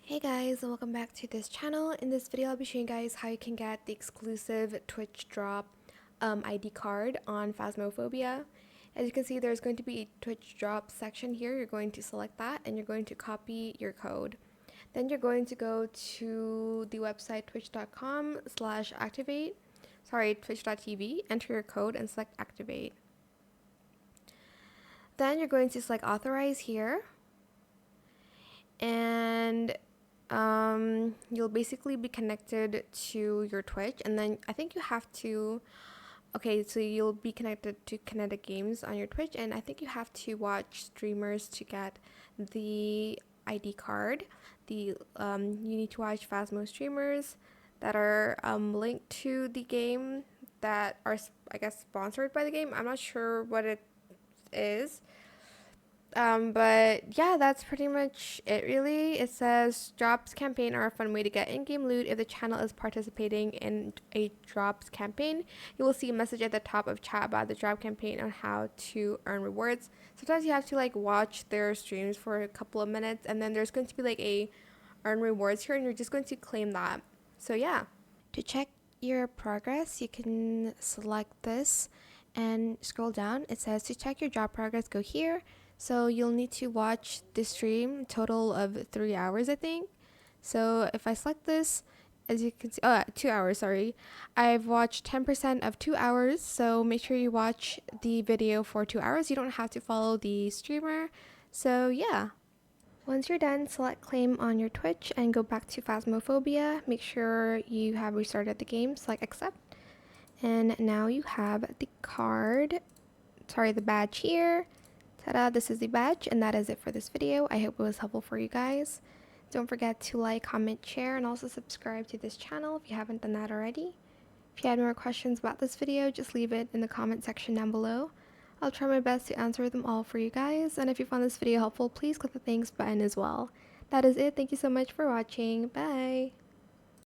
Hey guys, and welcome back to this channel. In this video I'll be showing you guys how you can get the exclusive Twitch drop ID card on Phasmophobia. As you can see, there's going to be a Twitch drop section here. You're going to select that and you're going to copy your code. Then you're going to go to the website twitch.com/activate, twitch.tv, enter your code and select activate. Then you're going to select authorize here, and you'll basically be connected to your Twitch, and then I think you have to, so you'll be connected to Kinetic games on your Twitch, and I think you have to watch streamers to get the ID card. You need to watch Phasmo streamers that are linked to the game, that are, I guess, sponsored by the game. I'm not sure what it is. But yeah, that's pretty much it really. It says drops campaign are a fun way to get in-game loot. If the channel is participating in a drops campaign, you will see a message at the top of chat about the drop campaign on how to earn rewards. Sometimes you have to watch their streams for a couple of minutes, and then there's going to be a earn rewards here, and you're just going to claim that. So yeah. To check your progress, you can select this and scroll down. It says to check your drop progress, go here. So you'll need to watch the stream, total of 3 hours, I think. So if I select this, as you can see, 2 hours, sorry. I've watched 10% of 2 hours, so make sure you watch the video for 2 hours. You don't have to follow the streamer. So yeah. Once you're done, select claim on your Twitch and go back to Phasmophobia. Make sure you have restarted the game, select accept. And now you have the the badge here. Ta-da, this is the badge, and that is it for this video. I hope it was helpful for you guys. Don't forget to like, comment, share, and also subscribe to this channel if you haven't done that already. If you have more questions about this video, just leave it in the comment section down below. I'll try my best to answer them all for you guys, and if you found this video helpful, please click the thanks button as well. That is it. Thank you so much for watching. Bye!